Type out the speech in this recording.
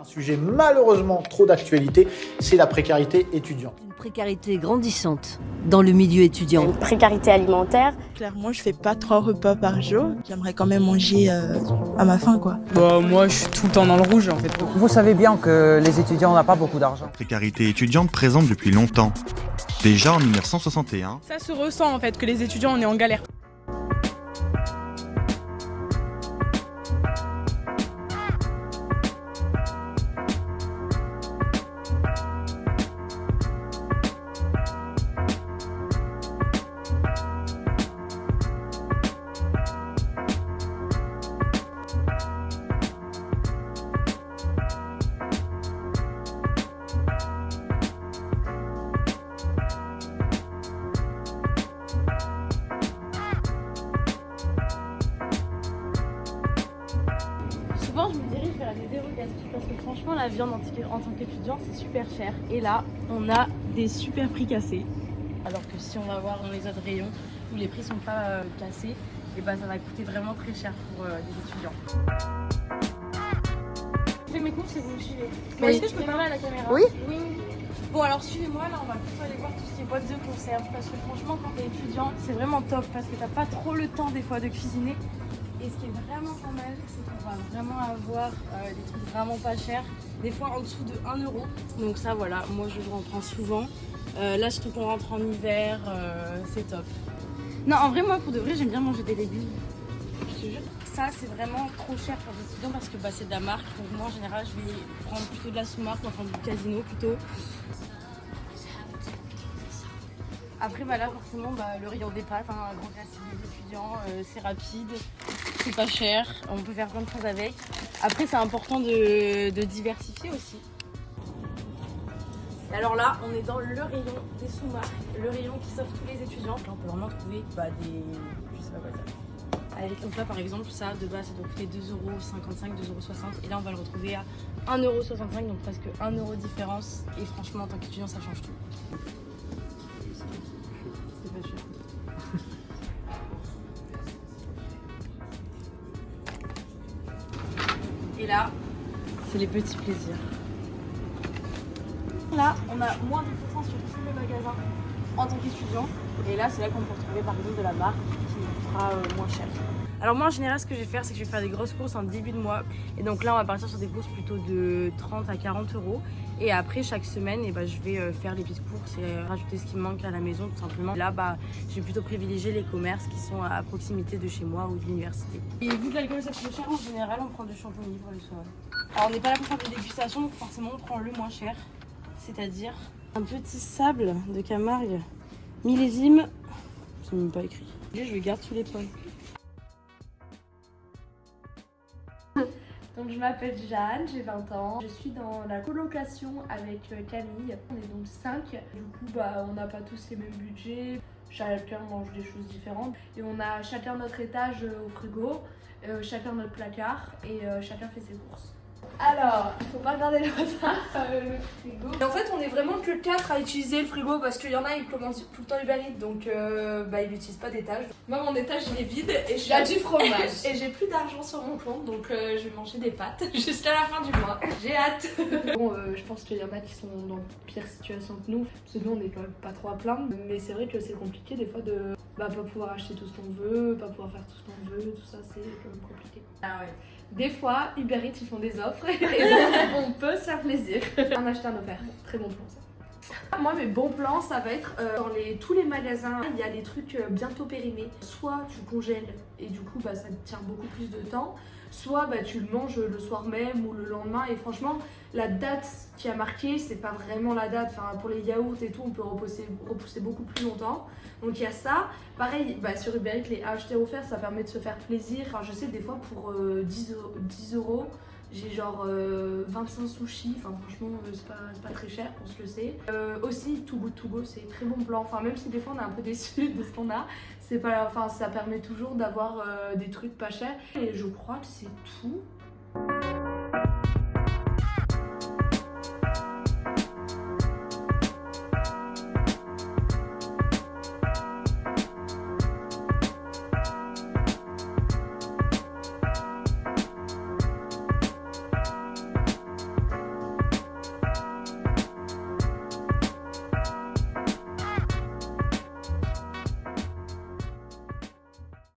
sujet malheureusement trop d'actualité, c'est la précarité étudiante. Une précarité grandissante dans le milieu étudiant. Une précarité alimentaire. Clairement, je fais pas 3 repas par jour. J'aimerais quand même manger à ma faim, quoi. Bah, moi, je suis tout le temps dans le rouge, en fait. Vous savez bien que les étudiants n'ont pas beaucoup d'argent. Précarité étudiante présente depuis longtemps. Déjà en 1961. Ça se ressent, en fait, que les étudiants, on est en galère. Souvent je me dirige vers les zéro gastriques parce que franchement la viande en tant qu'étudiant c'est super cher. Et là on a des super prix cassés. Alors que si on va voir dans les autres rayons où les prix sont pas cassés, et bah ça va coûter vraiment très cher pour des étudiants. Je fais mes courses et vous me suivez. Bon, est-ce que je peux parler à la caméra? Oui. Bon alors suivez-moi, là on va plutôt aller voir tout ce qui est boîtes de conserve. Parce que franchement quand t'es étudiant c'est vraiment top parce que t'as pas trop le temps des fois de cuisiner. Et ce qui est vraiment pas mal, c'est qu'on va vraiment avoir des trucs vraiment pas chers, des fois en dessous de 1 euro. Donc ça voilà, moi je en prends souvent. Là surtout qu'on rentre en hiver, c'est top. Non en vrai moi pour de vrai j'aime bien manger des légumes, je te jure. Ça c'est vraiment trop cher pour les étudiants parce que bah, c'est de la marque. Donc moi en général je vais prendre plutôt de la sous-marque, on va prendre du Casino plutôt. Après bah là forcément bah, le rayon des pâtes, hein, un grand classique des étudiants, c'est rapide, c'est pas cher, on peut faire plein de choses avec. Après c'est important de diversifier aussi. Et alors là on est dans le rayon des sous-marques, le rayon qui s'offre tous les étudiants. Là on peut vraiment trouver bah, des... je sais pas quoi dire. Allez, donc là par exemple ça de base ça doit coûter 2,55 €, 2,60 € et là on va le retrouver à 1,65 €, donc presque 1 € de différence et franchement en tant qu'étudiant ça change tout. Et là, c'est les petits plaisirs. Là, on a moins de % sur tous les magasins en tant qu'étudiant. Et là, c'est là qu'on peut retrouver par exemple de la marque qui nous fera moins cher. Alors moi, en général, ce que je vais faire, c'est que je vais faire des grosses courses en début de mois. Et donc là, on va partir sur des courses plutôt de 30 à 40 €. Et après, chaque semaine, et bah, je vais faire les petites courses et rajouter ce qui me manque à la maison, tout simplement. Là, bah, je vais plutôt privilégier les commerces qui sont à proximité de chez moi ou de l'université. Et vu que l'alcool, ça coûte cher, en général, on prend du shampoing pour les soirées. Alors, on n'est pas là pour faire des dégustations, donc forcément, on prend le moins cher. C'est-à-dire un petit sable de Camargue, millésime, c'est même pas écrit. Je garde tous les points. Donc je m'appelle Jeanne, j'ai 20 ans, je suis dans la colocation avec Camille, on est donc 5, du coup bah, on n'a pas tous les mêmes budgets, chacun mange des choses différentes et on a chacun notre étage au frigo, chacun notre placard et chacun fait ses courses. Alors, il faut pas regarder le frigo. Et en fait, on est vraiment que 4 à utiliser le frigo parce qu'il y en a, ils commandent tout le temps Uber Eats, donc bah, ils n'utilisent pas d'étage. Moi, mon étage, il est vide et j'ai du fromage. Et j'ai plus d'argent sur mon compte, donc je vais manger des pâtes jusqu'à la fin du mois. J'ai hâte. Bon, je pense qu'il y en a qui sont dans pire situation que nous, parce que nous, on n'est quand même pas trop à plaindre. Mais c'est vrai que c'est compliqué des fois de pas pouvoir acheter tout ce qu'on veut, pas pouvoir faire tout ce qu'on veut, tout ça, c'est quand même compliqué. Ah ouais. Des fois, Uber Eats ils font des offres et donc on peut se faire plaisir. En acheter un offert, très bon plan ça. Moi mes bons plans ça va être dans tous les magasins, il y a les trucs bientôt périmés. Soit tu congèles et du coup bah, ça te tient beaucoup plus de temps, soit bah, tu le manges le soir même ou le lendemain et franchement la date qui a marqué c'est pas vraiment la date, enfin, pour les yaourts et tout on peut repousser beaucoup plus longtemps. Donc il y a ça, pareil bah, sur Uber Eats les acheter offerts ça permet de se faire plaisir, enfin, je sais des fois pour 10 €, j'ai genre 25 sushis, enfin franchement c'est pas très cher pour ce que c'est. Aussi Too Good To Go c'est très bon plan, enfin même si des fois on est un peu déçu de ce qu'on a, c'est pas, enfin ça permet toujours d'avoir des trucs pas chers. Et je crois que c'est tout.